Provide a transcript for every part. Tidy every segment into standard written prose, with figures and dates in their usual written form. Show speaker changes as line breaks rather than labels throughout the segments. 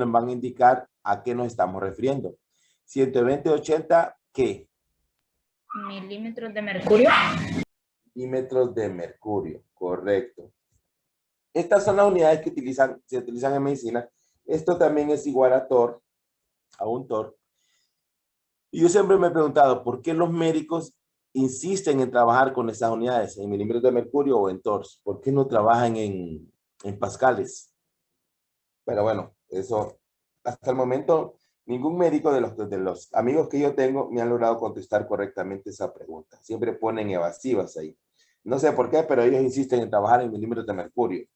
nos van a indicar a qué nos estamos refiriendo. 120-80, ¿qué?
Milímetros de mercurio.
Milímetros de mercurio, correcto. Estas son las unidades que se utilizan en medicina. Esto también es igual a torr, a un torr. Y yo siempre me he preguntado, ¿por qué los médicos insisten en trabajar con esas unidades, en milímetros de mercurio o en torrs? ¿Por qué no trabajan en pascales? Pero bueno, eso, hasta el momento, ningún médico de los amigos que yo tengo me han logrado contestar correctamente esa pregunta. Siempre ponen evasivas ahí. No sé por qué, pero ellos insisten en trabajar en milímetros de mercurio.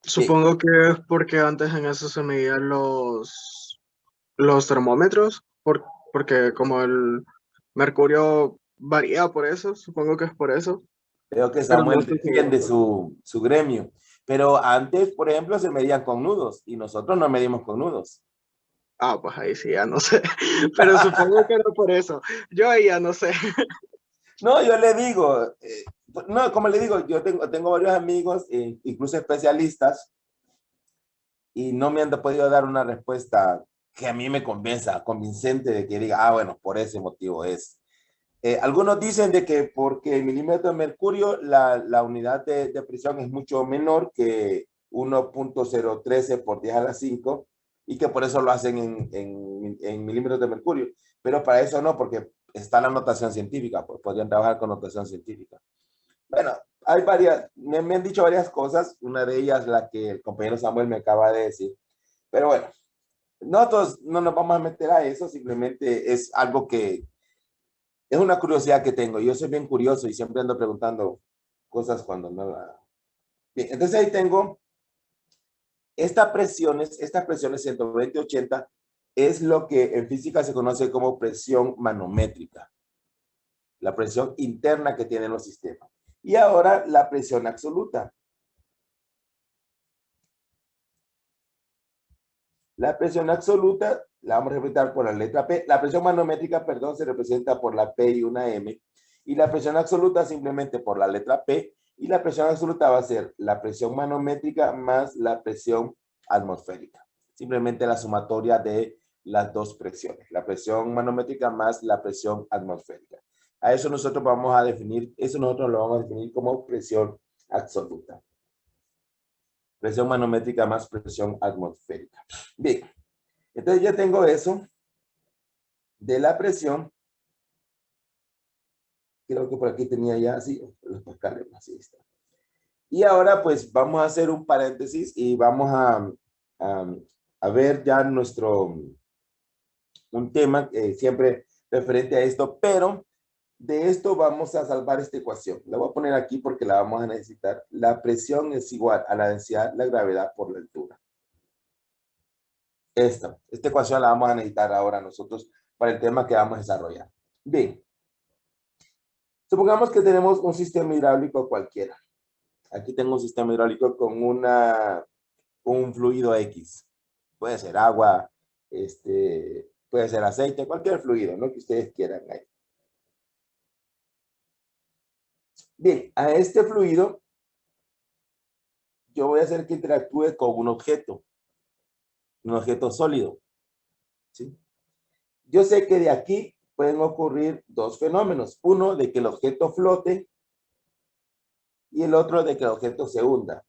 Supongo que es porque antes en eso se medían los termómetros, porque como el mercurio varía por eso, supongo que es por eso.
Creo que
Pero no
Samuel
estoy
defiende
seguro.
su gremio. Pero antes, por ejemplo, se medían con nudos y nosotros no medimos con nudos.
Ah, pues ahí sí, ya no sé. Pero supongo que era por eso. Yo ahí ya no sé.
No, yo le digo, no, como le digo, yo tengo varios amigos, incluso especialistas, y no me han podido dar una respuesta que a mí me convenza, convincente de que diga, ah, bueno, por ese motivo es. Algunos dicen de que porque el milímetro de mercurio, la unidad de presión es mucho menor que 1.013 por 10 a la 5 y que por eso lo hacen en milímetros de mercurio. Pero para eso no, porque está la notación científica, pues podrían trabajar con notación científica. Bueno, hay varias, me han dicho varias cosas, una de ellas la que el compañero Samuel me acaba de decir. Pero bueno, nosotros no nos vamos a meter a eso, simplemente es algo que es una curiosidad que tengo. Yo soy bien curioso y siempre ando preguntando cosas cuando no la... Bien, entonces ahí tengo estas presiones 120-80 es lo que en física se conoce como presión manométrica, la presión interna que tienen los sistemas. Y ahora la presión absoluta. La presión absoluta la vamos a representar por la letra P. La presión manométrica, perdón, se representa por la P y una M. Y la presión absoluta simplemente por la letra P. Y la presión absoluta va a ser la presión manométrica más la presión atmosférica. Simplemente la sumatoria de las dos presiones. La presión manométrica más la presión atmosférica. A eso nosotros vamos a definir, eso nosotros lo vamos a definir como presión absoluta. Presión manométrica más presión atmosférica. Bien, entonces ya tengo eso de la presión. Creo que por aquí tenía ya, sí, los pascales, así está. Y ahora pues vamos a hacer un paréntesis y vamos a ver ya un tema siempre referente a esto, pero de esto vamos a salvar esta ecuación. La voy a poner aquí porque la vamos a necesitar. La presión es igual a la densidad, la gravedad por la altura. Esta ecuación la vamos a necesitar ahora nosotros para el tema que vamos a desarrollar. Bien. Supongamos que tenemos un sistema hidráulico cualquiera. Aquí tengo un sistema hidráulico con un fluido X. Puede ser agua, puede ser aceite, cualquier fluido, ¿no? Que ustedes quieran ahí. Bien, a este fluido yo voy a hacer que interactúe con un objeto sólido. ¿Sí? Yo sé que de aquí pueden ocurrir dos fenómenos. Uno, de que el objeto flote y el otro, de que el objeto se hunda.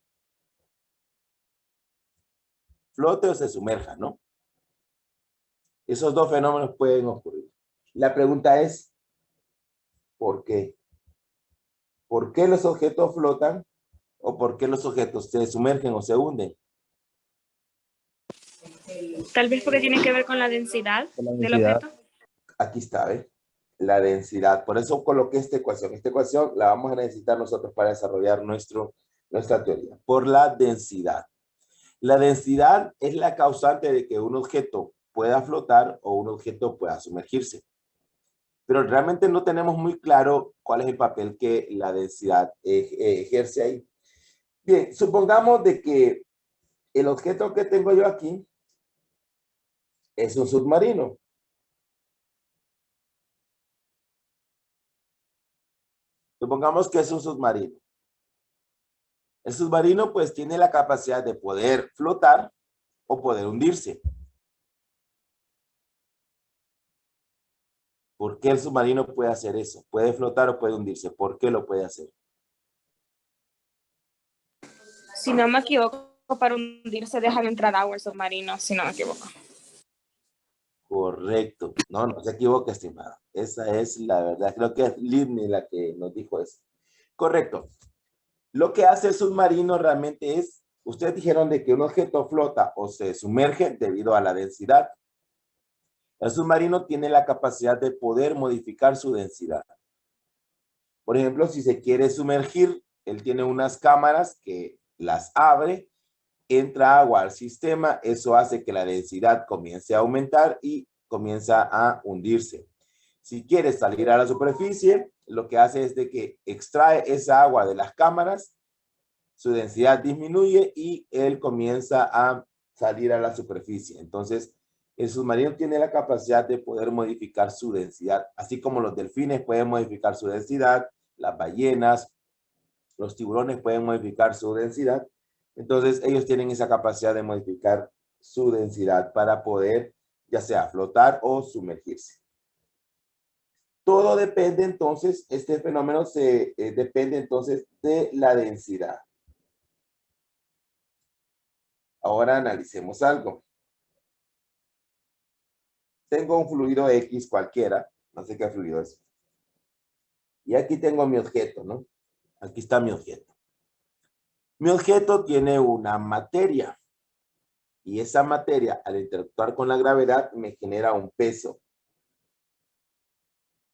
Flote o se sumerja, ¿no? Esos dos fenómenos pueden ocurrir. La pregunta es, ¿por qué? ¿Por qué los objetos flotan o por qué los objetos se sumergen o se hunden?
Tal vez porque tiene que ver con la densidad del objeto.
Aquí está, ¿eh? La densidad. Por eso coloqué esta ecuación. Esta ecuación la vamos a necesitar nosotros para desarrollar nuestra teoría. Por la densidad. La densidad es la causante de que un objeto pueda flotar o un objeto pueda sumergirse. Pero realmente no tenemos muy claro cuál es el papel que la densidad ejerce ahí. Bien, supongamos de que el objeto que tengo yo aquí es un submarino. Supongamos que es un submarino. El submarino pues tiene la capacidad de poder flotar o poder hundirse. ¿Por qué el submarino puede hacer eso? Puede flotar o puede hundirse. ¿Por qué lo puede hacer?
Si no me equivoco, para hundirse dejan entrar agua al submarino, si no me equivoco.
Correcto. No, no se equivoca, estimada. Esa es la verdad. Creo que es Lidney la que nos dijo eso. Correcto. Lo que hace el submarino realmente es, ustedes dijeron de que un objeto flota o se sumerge debido a la densidad. El submarino tiene la capacidad de poder modificar su densidad. Por ejemplo, si se quiere sumergir, él tiene unas cámaras que las abre, entra agua al sistema, eso hace que la densidad comience a aumentar y comienza a hundirse. Si quiere salir a la superficie, lo que hace es de que extrae esa agua de las cámaras, su densidad disminuye y él comienza a salir a la superficie. Entonces, el submarino tiene la capacidad de poder modificar su densidad, así como los delfines pueden modificar su densidad, las ballenas, los tiburones pueden modificar su densidad. Entonces, ellos tienen esa capacidad de modificar su densidad para poder, ya sea flotar o sumergirse. Todo depende entonces, este fenómeno depende entonces de la densidad. Ahora analicemos algo. Tengo un fluido X cualquiera, no sé qué fluido es. Y aquí tengo mi objeto, ¿no? Aquí está mi objeto. Mi objeto tiene una materia. Y esa materia, al interactuar con la gravedad, me genera un peso.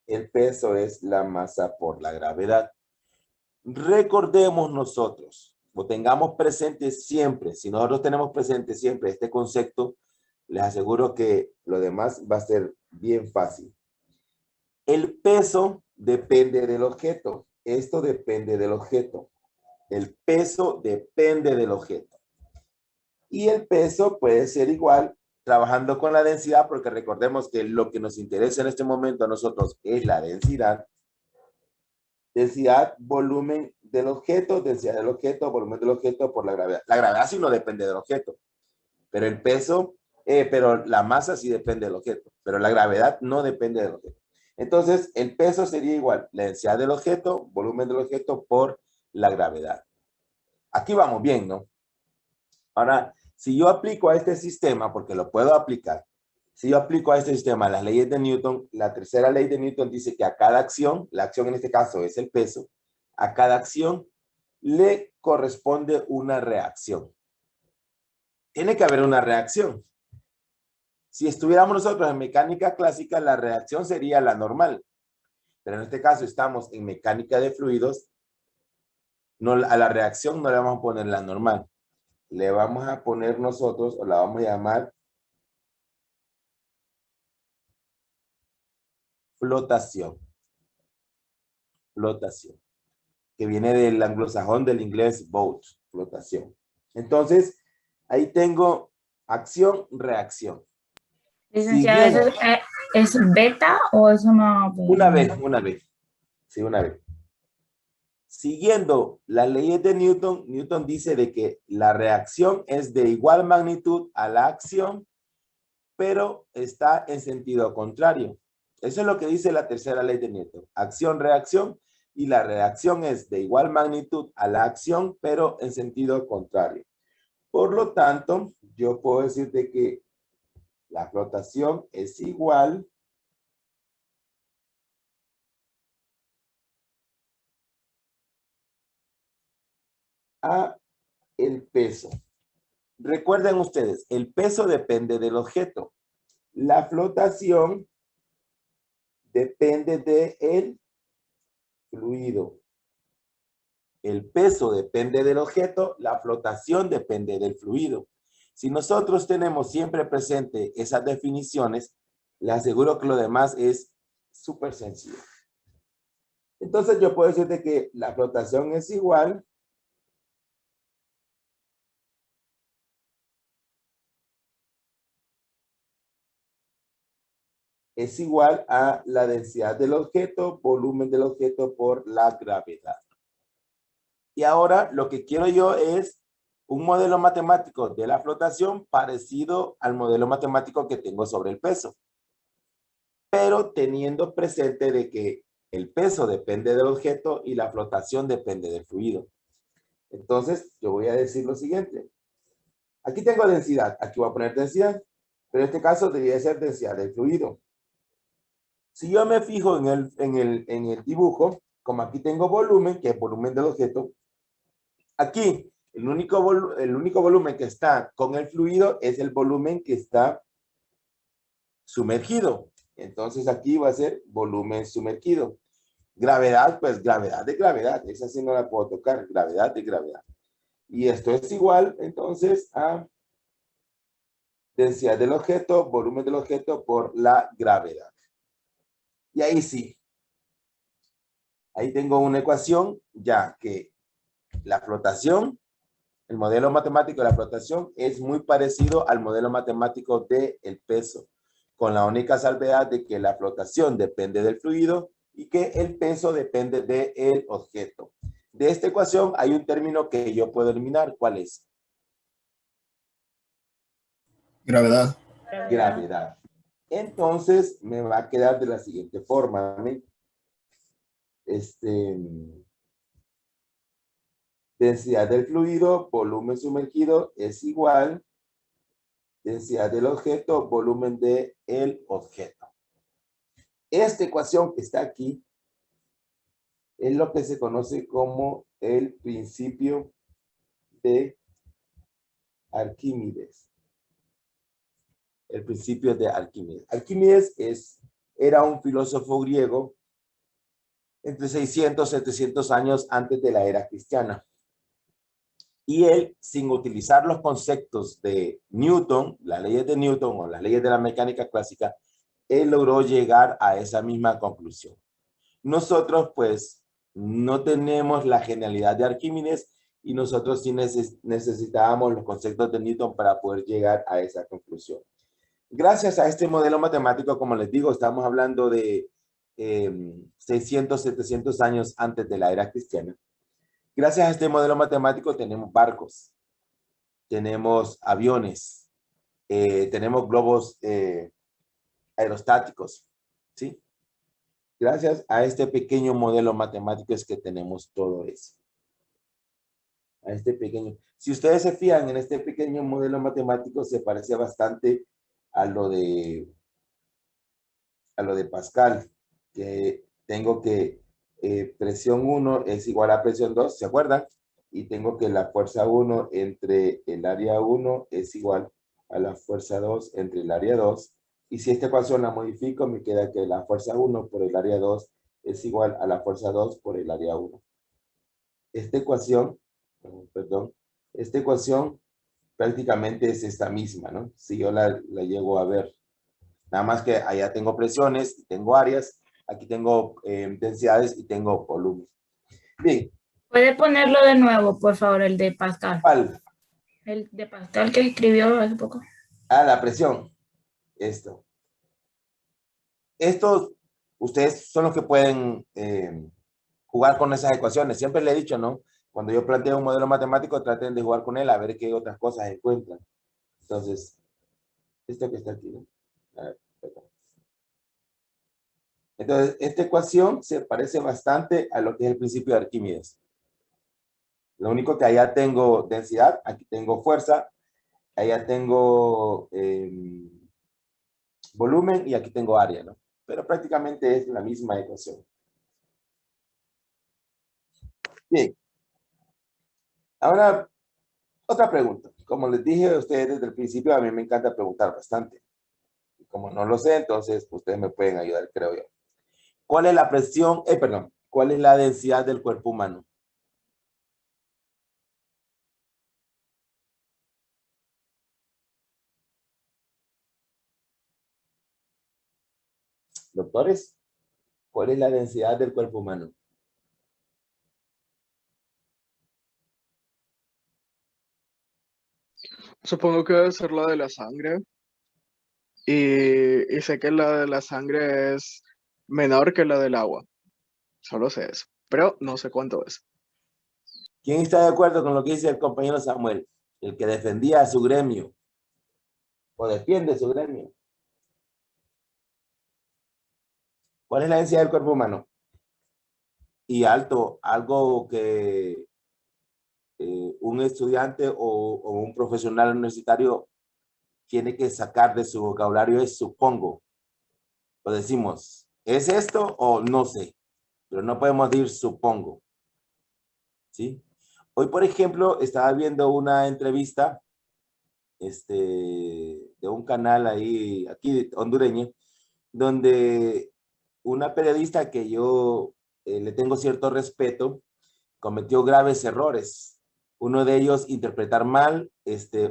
El peso es la masa por la gravedad. Recordemos nosotros, o tengamos presente siempre, si nosotros tenemos presente siempre este concepto, les aseguro que lo demás va a ser bien fácil. El peso depende del objeto. Esto depende del objeto. El peso depende del objeto. Y el peso puede ser igual trabajando con la densidad, porque recordemos que lo que nos interesa en este momento a nosotros es la densidad. Densidad, volumen del objeto, volumen del objeto por la gravedad. La gravedad sí no depende del objeto, pero el peso, pero la masa sí depende del objeto, pero la gravedad no depende del objeto. Entonces, el peso sería igual, la densidad del objeto, volumen del objeto por la gravedad. Aquí vamos bien, ¿no? Ahora, si yo aplico a este sistema, porque lo puedo aplicar, si yo aplico a este sistema las leyes de Newton, la tercera ley de Newton dice que a cada acción, la acción en este caso es el peso, a cada acción le corresponde una reacción. Tiene que haber una reacción. Si estuviéramos nosotros en mecánica clásica, la reacción sería la normal. Pero en este caso estamos en mecánica de fluidos, no, a la reacción no le vamos a poner la normal. Le vamos a poner nosotros, o la vamos a llamar flotación. Flotación. Que viene del anglosajón del inglés boat, flotación. Entonces, ahí tengo acción, reacción.
Licenciado, ¿es beta o es una?
Una vez. Sí, una vez. Siguiendo las leyes de Newton, Newton dice de que la reacción es de igual magnitud a la acción, pero está en sentido contrario. Eso es lo que dice la tercera ley de Newton. Acción, reacción, y la reacción es de igual magnitud a la acción, pero en sentido contrario. Por lo tanto, yo puedo decir de que la flotación es igual a el peso. Recuerden ustedes, el peso depende del objeto. La flotación depende del fluido. El peso depende del objeto, la flotación depende del fluido. Si nosotros tenemos siempre presente esas definiciones, les aseguro que lo demás es súper sencillo. Entonces yo puedo decirte que la flotación es igual a la densidad del objeto, volumen del objeto por la gravedad. Y ahora lo que quiero yo es un modelo matemático de la flotación parecido al modelo matemático que tengo sobre el peso, pero teniendo presente de que el peso depende del objeto y la flotación depende del fluido. Entonces, yo voy a decir lo siguiente. Aquí tengo densidad, aquí voy a poner densidad, pero en este caso debería ser densidad del fluido. Si yo me fijo en el dibujo, como aquí tengo volumen, que es volumen del objeto, aquí el único volumen que está con el fluido es el volumen que está sumergido. Entonces aquí va a ser volumen sumergido. Gravedad, pues gravedad de gravedad. Esa sí no la puedo tocar, gravedad de gravedad. Y esto es igual, entonces, a densidad del objeto, volumen del objeto por la gravedad. Y ahí sí. Ahí tengo una ecuación, ya que la flotación, el modelo matemático de la flotación es muy parecido al modelo matemático del peso, con la única salvedad de que la flotación depende del fluido y que el peso depende del objeto. De esta ecuación hay un término que yo puedo eliminar. ¿Cuál es?
Gravedad.
Gravedad. Entonces me va a quedar de la siguiente forma. Densidad del fluido, volumen sumergido es igual densidad del objeto, volumen del objeto. Esta ecuación que está aquí es lo que se conoce como el principio de Arquímedes. El principio de Arquímedes. Arquímedes era un filósofo griego entre 600 y 700 años antes de la era cristiana. Y él, sin utilizar los conceptos de Newton, las leyes de Newton o las leyes de la mecánica clásica, él logró llegar a esa misma conclusión. Nosotros, pues, no tenemos la genialidad de Arquímedes y nosotros sí necesitábamos los conceptos de Newton para poder llegar a esa conclusión. Gracias a este modelo matemático, como les digo, estamos hablando de 600, 700 años antes de la era cristiana. Gracias a este modelo matemático tenemos barcos, tenemos aviones, tenemos globos aerostáticos, ¿sí? Gracias a este pequeño modelo matemático es que tenemos todo eso. A este pequeño. Si ustedes se fijan en este pequeño modelo matemático, se parece bastante a lo de Pascal, que tengo que presión 1 es igual a presión 2, ¿se acuerdan? Y tengo que la fuerza 1 entre el área 1 es igual a la fuerza 2 entre el área 2. Y si esta ecuación la modifico, me queda que la fuerza 1 por el área 2 es igual a la fuerza 2 por el área 1. Esta ecuación prácticamente es esta misma, ¿no? Si yo la llego a ver. Nada más que allá tengo presiones, tengo áreas, aquí tengo densidades y tengo volumen. Bien.
¿Puede ponerlo de nuevo, por favor, el de Pascal?
¿Cuál?
El de Pascal que escribió hace poco.
Ah, la presión. Estos, ustedes son los que pueden jugar con esas ecuaciones. Siempre le he dicho, ¿no? Cuando yo planteo un modelo matemático, traten de jugar con él a ver qué otras cosas encuentran. Entonces, esto que está aquí, ¿no? A ver, perdón. Entonces, esta ecuación se parece bastante a lo que es el principio de Arquímedes. Lo único que allá tengo densidad, aquí tengo fuerza, allá tengo volumen y aquí tengo área, ¿no? Pero prácticamente es la misma ecuación. Bien. Ahora, otra pregunta. Como les dije a ustedes desde el principio, a mí me encanta preguntar bastante. Y como no lo sé, entonces ustedes me pueden ayudar, creo yo. ¿Cuál es la presión? ¿Cuál es la densidad del cuerpo humano? Doctores, ¿cuál es la densidad del cuerpo humano?
Supongo que debe ser la de la sangre. Y sé que la de la sangre es menor que la del agua. Solo sé eso. Pero no sé cuánto es.
¿Quién está de acuerdo con lo que dice el compañero Samuel? el que defendía a su gremio o defiende su gremio. ¿Cuál es la densidad del cuerpo humano? Y alto, algo que un estudiante o un profesional universitario tiene que sacar de su vocabulario es supongo. Lo decimos, ¿es esto o no sé? Pero no podemos decir supongo. ¿Sí? Hoy, por ejemplo, estaba viendo una entrevista de un canal ahí, aquí hondureño, donde una periodista que yo le tengo cierto respeto, cometió graves errores. Uno de ellos, interpretar mal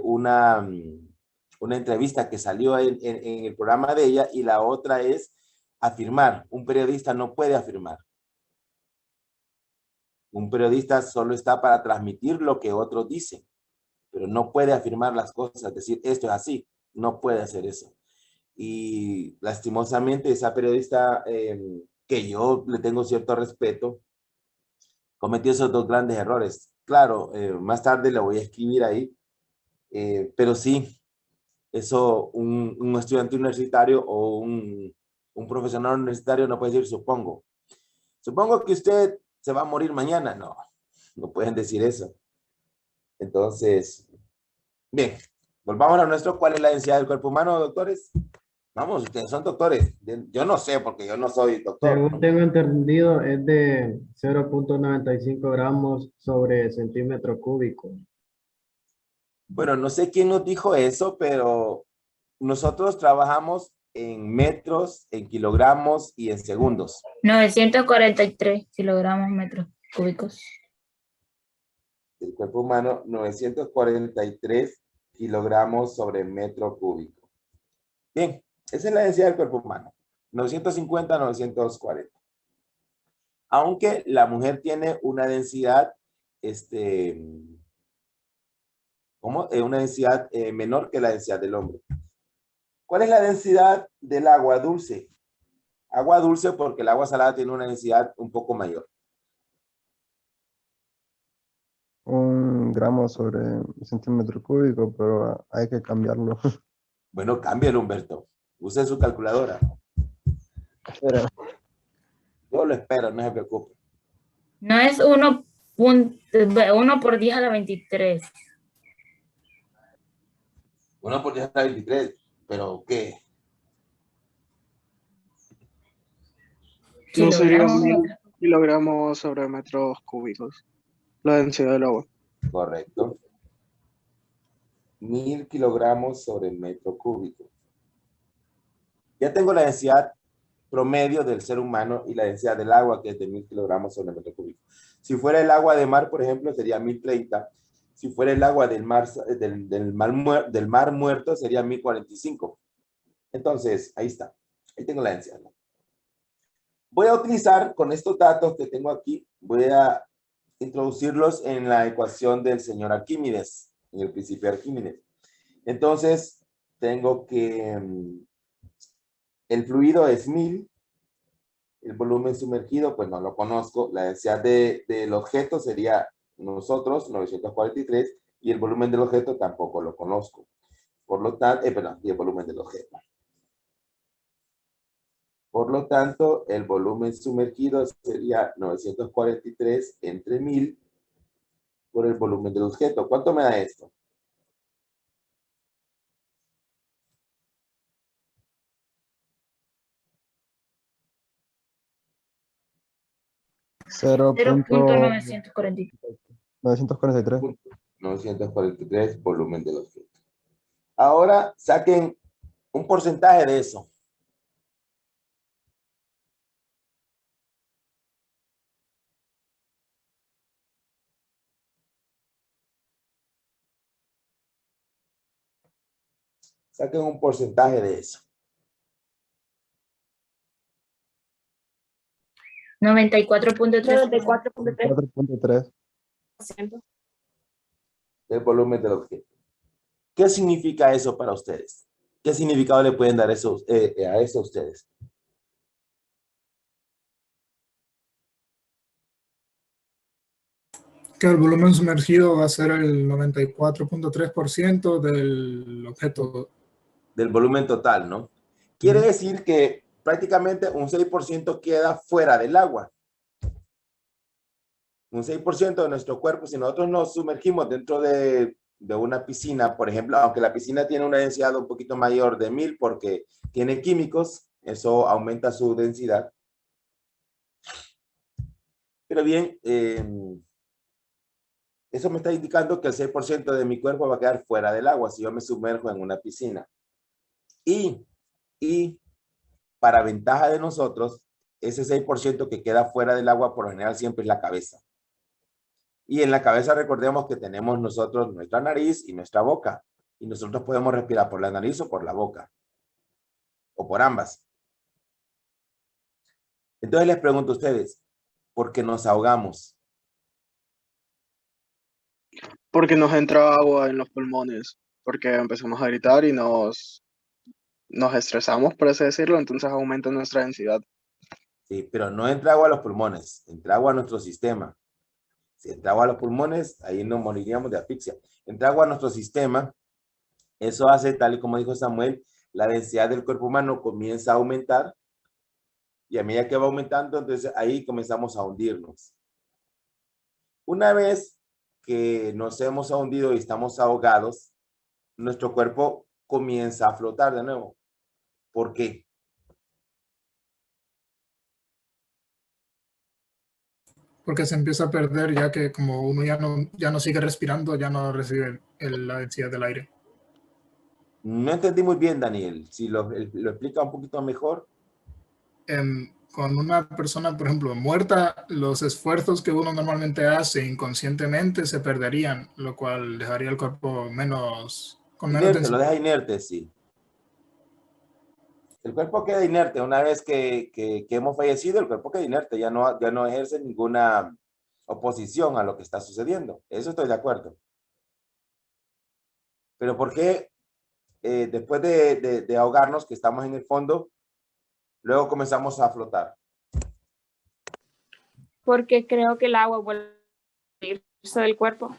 una entrevista que salió en el programa de ella, y la otra es afirmar. Un periodista no puede afirmar. Un periodista solo está para transmitir lo que otros dicen, pero no puede afirmar las cosas, decir esto es así, no puede hacer eso. Y lastimosamente esa periodista que yo le tengo cierto respeto, cometió esos dos grandes errores. Claro, más tarde le voy a escribir ahí, pero sí, eso un estudiante universitario o un profesional universitario no puede decir supongo. Supongo que usted se va a morir mañana. No, no pueden decir eso. Entonces, bien, volvamos a nuestro, ¿cuál es la densidad del cuerpo humano, doctores? Vamos, ustedes son doctores. Yo no sé porque yo no soy doctor.
Según tengo entendido, es de 0.95 gramos sobre centímetro cúbico.
Bueno, no sé quién nos dijo eso, pero nosotros trabajamos en metros, en kilogramos y en segundos.
943 kilogramos metros cúbicos.
El cuerpo humano, 943 kilogramos sobre metro cúbico. Bien, esa es la densidad del cuerpo humano. 950, 940. Aunque la mujer tiene una densidad, una densidad menor que la densidad del hombre. ¿Cuál es la densidad del agua dulce? Agua dulce porque el agua salada tiene una densidad un poco mayor.
1 gramo sobre centímetro cúbico, pero hay que cambiarlo.
Bueno, cámbialo, Humberto. Use su calculadora.
Pero,
Yo lo espero, no se preocupe.
No es 1 por 10 a la 23.
1 por 10 a la 23. ¿Pero qué?
No sería
Kilogramos
1000
metros.
kilogramos sobre metros cúbicos. La densidad del agua.
Correcto. 1000 kilogramos sobre metro cúbico. Ya tengo la densidad promedio del ser humano y la densidad del agua, que es de 1000 kilogramos sobre metro cúbico. Si fuera el agua de mar, por ejemplo, sería 1030. Si fuera el agua del mar muerto, sería 1045. Entonces, ahí está. Ahí tengo la densidad. Voy a utilizar, con estos datos que tengo aquí, voy a introducirlos en la ecuación del señor Arquímedes, en el principio de Arquímedes. Entonces, tengo que el fluido es 1000, el volumen sumergido, pues no lo conozco, la densidad del objeto sería nosotros, 943, y el volumen del objeto tampoco lo conozco. Por lo tanto, y el volumen del objeto. Por lo tanto, el volumen sumergido sería 943 entre 1000 por el volumen del objeto. ¿Cuánto me da esto?
cero punto
0.943.
943.
943 volumen del objeto. Ahora saquen un porcentaje de eso. Saquen un porcentaje de eso.
94.3.
94.3%.
4.3.
Del volumen del objeto. ¿Qué significa eso para ustedes? ¿Qué significado le pueden dar eso, a eso a ustedes?
que el volumen sumergido va a ser el 94.3% del objeto.
Del volumen total, ¿no? Quiere decir que prácticamente un 6% queda fuera del agua. Un 6% de nuestro cuerpo, si nosotros nos sumergimos dentro de una piscina, por ejemplo, aunque la piscina tiene una densidad un poquito mayor de 1000 porque tiene químicos, eso aumenta su densidad. Pero bien, eso me está indicando que el 6% de mi cuerpo va a quedar fuera del agua si yo me sumerjo en una piscina. Y para ventaja de nosotros, ese 6% que queda fuera del agua por lo general siempre es la cabeza. Y en la cabeza recordemos que tenemos nosotros nuestra nariz y nuestra boca. Y nosotros podemos respirar por la nariz o por la boca. O por ambas. Entonces les pregunto a ustedes, ¿por qué nos ahogamos?
Porque nos entra agua en los pulmones, porque empezamos a gritar y nos estresamos, por así decirlo, entonces aumenta nuestra densidad.
Sí, pero no entra agua a los pulmones, entra agua a nuestro sistema. Si entra agua a los pulmones, ahí nos moriríamos de asfixia. Entra agua a nuestro sistema, eso hace, tal y como dijo Samuel, la densidad del cuerpo humano comienza a aumentar y a medida que va aumentando, entonces ahí comenzamos a hundirnos. Una vez que nos hemos hundido y estamos ahogados, nuestro cuerpo comienza a flotar de nuevo. ¿Por qué?
Porque se empieza a perder ya que como uno ya no sigue respirando, ya no recibe la densidad del aire.
No entendí muy bien, Daniel. Si lo explica un poquito mejor.
Con una persona, por ejemplo, muerta, los esfuerzos que uno normalmente hace inconscientemente se perderían, lo cual dejaría el cuerpo con menos
Inerte,
densidad.
lo deja inerte, sí. El cuerpo queda inerte. Una vez que hemos fallecido, el cuerpo queda inerte. Ya no ejerce ninguna oposición a lo que está sucediendo. Eso estoy de acuerdo. Pero ¿por qué después de ahogarnos, que estamos en el fondo, luego comenzamos a flotar?
Porque creo que el agua vuelve a irse del cuerpo.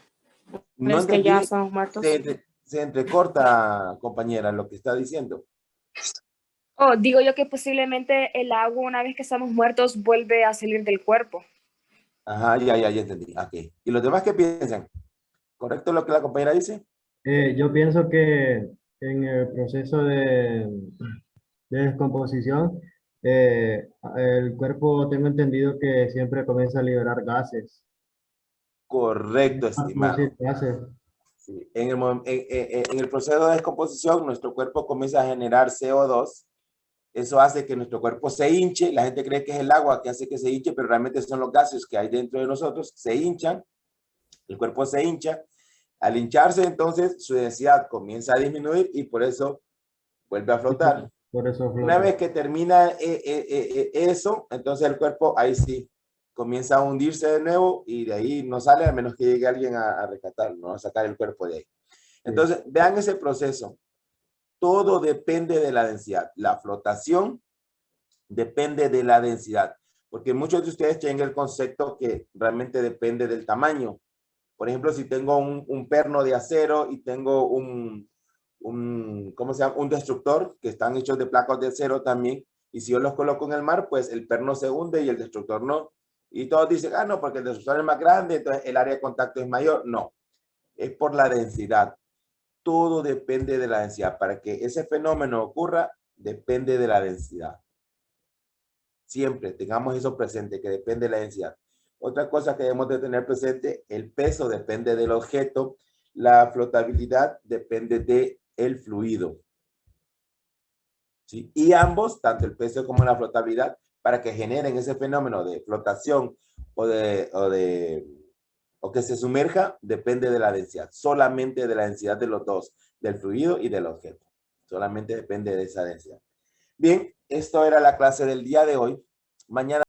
No
Es que
entendí.
ya somos muertos.
Se entrecorta, compañera, lo que está diciendo.
Oh, digo yo que posiblemente el agua, una vez que estamos muertos, vuelve a salir del cuerpo.
Ajá, ya entendí. Okay. ¿Y los demás qué piensan? ¿Correcto lo que la compañera dice?
Yo pienso que en el proceso de descomposición, el cuerpo, tengo entendido que siempre comienza a liberar gases.
Correcto, estimado.
Gases.
Sí. En el proceso de descomposición, nuestro cuerpo comienza a generar CO2. Eso hace que nuestro cuerpo se hinche. La gente cree que es el agua que hace que se hinche, pero realmente son los gases que hay dentro de nosotros. Se hinchan, el cuerpo se hincha. Al hincharse, entonces, su densidad comienza a disminuir y por eso vuelve a flotar.
Por eso flota.
Una vez que termina eso, entonces el cuerpo ahí sí comienza a hundirse de nuevo y de ahí no sale a menos que llegue alguien a rescatarlo, ¿no? A sacar el cuerpo de ahí. Entonces, vean ese proceso. Todo depende de la densidad. La flotación depende de la densidad, porque muchos de ustedes tienen el concepto que realmente depende del tamaño. Por ejemplo, si tengo un perno de acero y tengo ¿cómo se llama? Un destructor, que están hechos de placas de acero también, y si yo los coloco en el mar, pues el perno se hunde y el destructor no. Y todos dicen, ah, no, porque el destructor es más grande, entonces el área de contacto es mayor. No, es por la densidad. Todo depende de la densidad. Para que ese fenómeno ocurra, depende de la densidad. Siempre tengamos eso presente, que depende de la densidad. Otra cosa que debemos de tener presente, el peso depende del objeto, la flotabilidad depende del fluido. ¿Sí? Y ambos, tanto el peso como la flotabilidad, para que generen ese fenómeno de flotación o que se sumerja, depende de la densidad. Solamente de la densidad de los dos, del fluido y del objeto. Solamente depende de esa densidad. Bien, esto era la clase del día de hoy. Mañana